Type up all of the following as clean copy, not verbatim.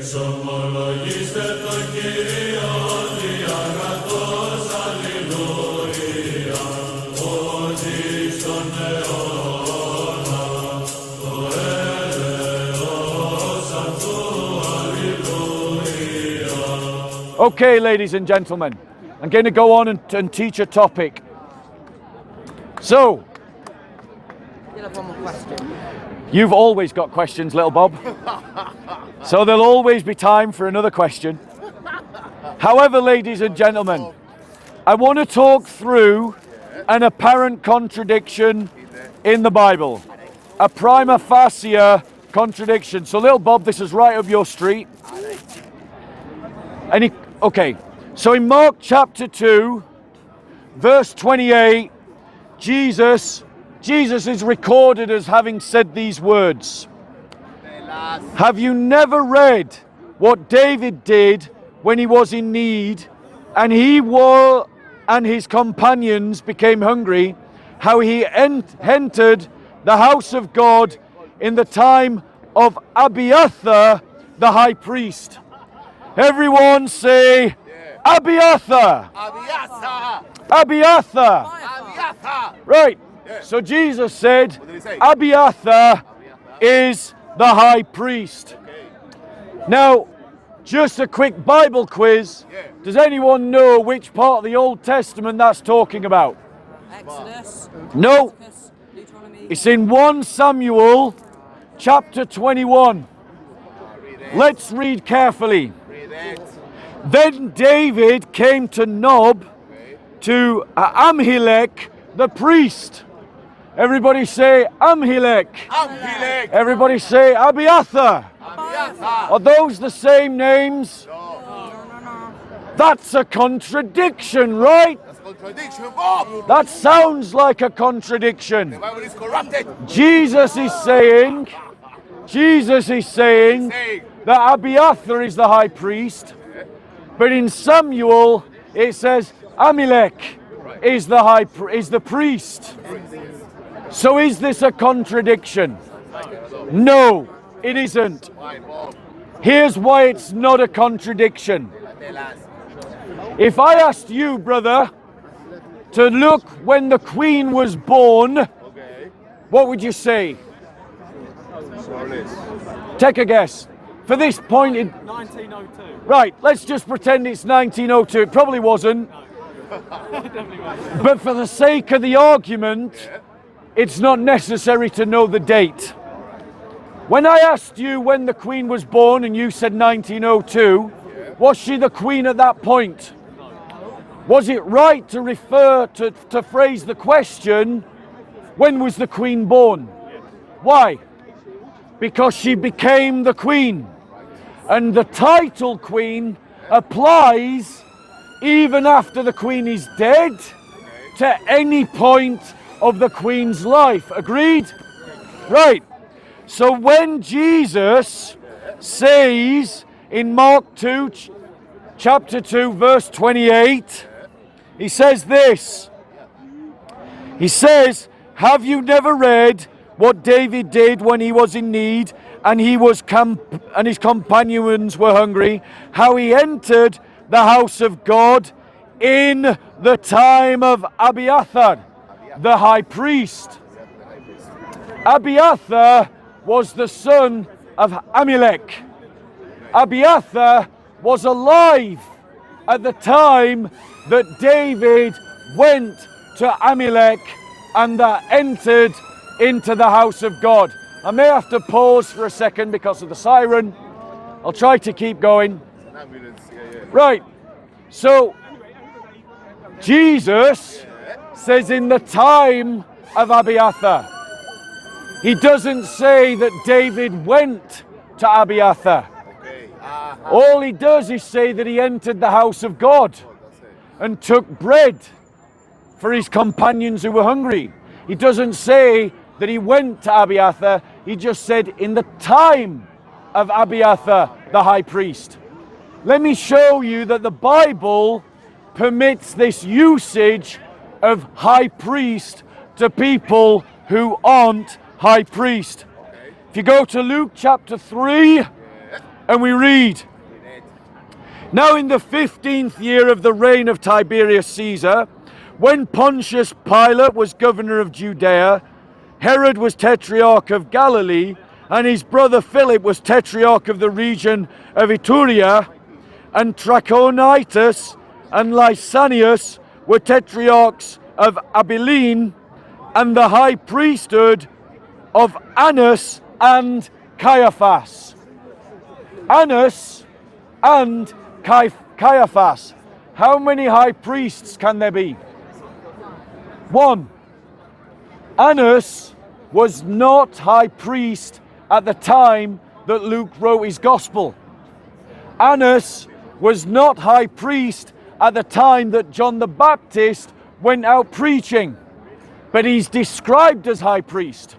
Εξομολογήστε το Κύριο διαγραφός, αλληλούια, ότι στον αιώνα το έλεος αυτού, αλληλούια. Okay, ladies and gentlemen, I'm going to go on and teach a topic. So, You'll have one more question. you've always got questions, little Bob. So there'll always be time for another question. However, ladies and gentlemen, I want to talk through an apparent contradiction in the Bible. A prima facie contradiction. So, little Bob, this is right up your street. Okay, so in Mark chapter 2, verse 28, Jesus is recorded as having said these words. Have you never read what David did when he was in need, and and his companions became hungry, how he entered the house of God in the time of Abiather the high priest? Everyone say, Abiather! Abiather! Abiather! Abiather! Right, so Jesus said, Abiather is the high priest. Now, just a quick Bible quiz. Does anyone know which part of the Old Testament that's talking about? Exodus. No, Leviticus, Deuteronomy. it's in 1 Samuel chapter 21. Let's read carefully. Then David came to Nob, to Amhilek the priest. Everybody say Amhilek. Amhilek! Everybody say Abiather. Abiather! Are those the same names? No. That's a contradiction, right? That's a contradiction, Bob! That sounds like a contradiction. The Bible is corrupted! Jesus is saying that Abiather is the high priest, but in Samuel it says Amhilek is the priest. So is this a contradiction? No, it isn't. Why, Bob? Here's why it's not a contradiction. Tell us. If I asked you, brother, to look when the Queen was born, Okay. what would you say? More or less. Take a guess. For this point, 1902. right, let's just pretend it's 1902. It probably wasn't. But for the sake of the argument, it's not necessary to know the date. When I asked you when the Queen was born and you said 1902, was she the Queen at that point? Was it right to refer to phrase the question, when was the Queen born? Why? Because she became the Queen. And the title Queen applies even after the Queen is dead to any point of the Queen's life. Agreed? Right. So when Jesus says in Mark 2, chapter 2, verse 28, he says this. He says, have you never read what David did when he was in need and and his companions were hungry, how he entered the house of God in the time of Abiather, the high priest? Abiather was the son of Amhilek. Abiather was alive at the time that David went to Amhilek and that entered into the house of God. I may have to pause for a second because of the siren. I'll try to keep going. Ambulance, yeah. Right, so Jesus says in the time of Abiather. He doesn't say that David went to Abiather. Okay. All he does is say that he entered the house of God and took bread for his companions who were hungry. He doesn't say that he went to Abiather. He just said in the time of Abiather, the high priest. Let me show you that the Bible permits this usage of high priest to people who aren't high priest. If you go to Luke chapter 3 And we read, now in the 15th year of the reign of Tiberius Caesar, when Pontius Pilate was governor of Judea, Herod was tetrarch of Galilee, and his brother Philip was tetrarch of the region of Iturea, and Trachonitis and Lysanias were tetrarchs of Abilene, and the high priesthood of Annas and Caiaphas. Annas and Caiaphas. How many high priests can there be? One. Annas was not high priest at the time that Luke wrote his gospel. Annas was not high priest at the time that John the Baptist went out preaching, but he's described as high priest.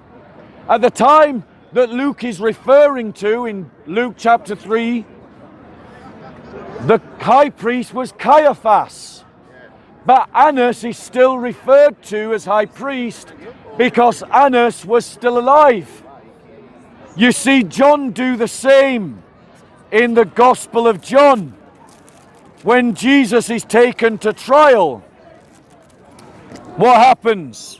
At the time that Luke is referring to in Luke chapter 3, the high priest was Caiaphas, but Annas is still referred to as high priest because Annas was still alive. You see John do the same in the Gospel of John. When Jesus is taken to trial, what happens?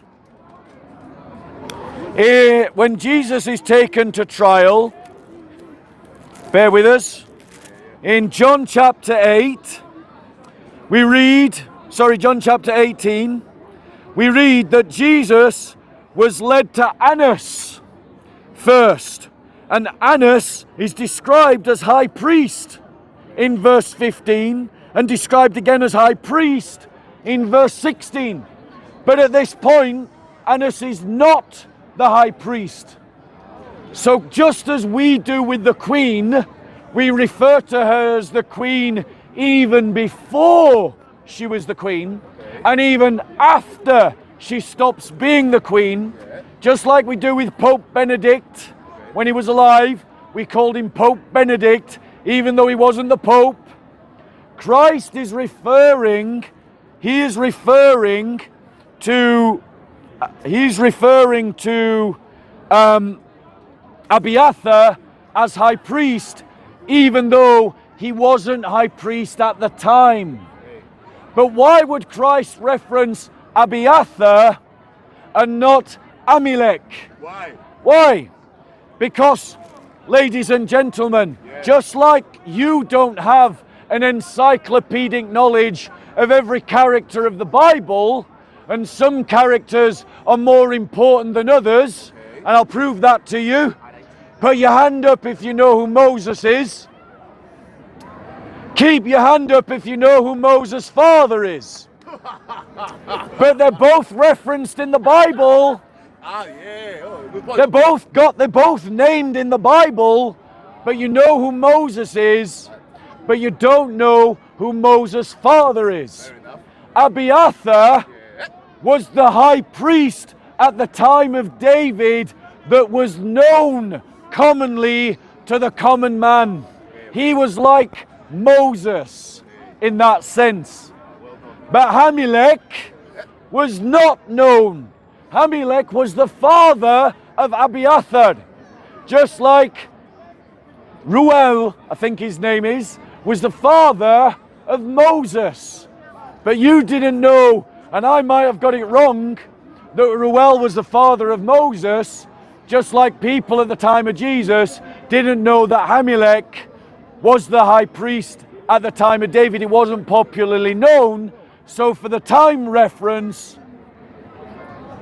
When Jesus is taken to trial, bear with us, in John chapter 8, John chapter 18, we read that Jesus was led to Annas first. And Annas is described as high priest in verse 15 and described again as high priest in verse 16. But at this point, Annas is not the high priest. So just as we do with the queen, we refer to her as the queen even before she was the queen, and even after she stops being the queen, just like we do with Pope Benedict. When he was alive, we called him Pope Benedict, even though he wasn't the Pope. Christ is referring to Abiather as high priest, even though he wasn't high priest at the time. But why would Christ reference Abiather and not Amalek? Why? Because, ladies and gentlemen, just like you don't have an encyclopedic knowledge of every character of the Bible, and some characters are more important than others, and I'll prove that to you. Put your hand up if you know who Moses is. Keep your hand up if you know who Moses' father is. But they're both referenced in the Bible. They're both named in the Bible, but you know who Moses is, but you don't know who Moses' father is. Abiather was the high priest at the time of David that was known commonly to the common man. He was like Moses in that sense. But Amalek was not known. Amalek was the father of Abiather, just like Reuel, I think his name is, was the father of Moses. But you didn't know, and I might have got it wrong, that Reuel was the father of Moses, just like people at the time of Jesus didn't know that Amalek was the high priest at the time of David. It wasn't popularly known, so for the time reference,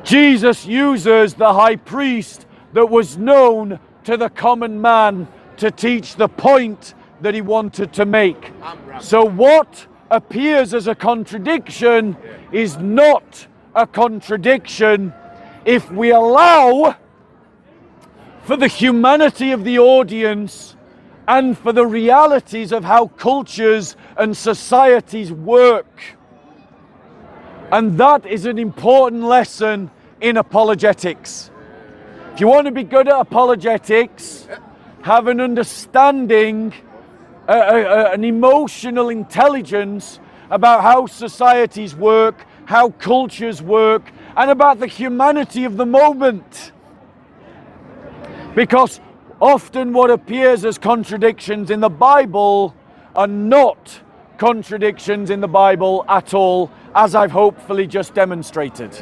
Jesus uses the high priest that was known to the common man to teach the point that he wanted to make. So what appears as a contradiction is not a contradiction if we allow for the humanity of the audience and for the realities of how cultures and societies work. And that is an important lesson in apologetics. If you want to be good at apologetics, have an understanding, an emotional intelligence about how societies work, how cultures work, and about the humanity of the moment. Because Often what appears as contradictions in the Bible are not contradictions in the Bible at all, as I've hopefully just demonstrated.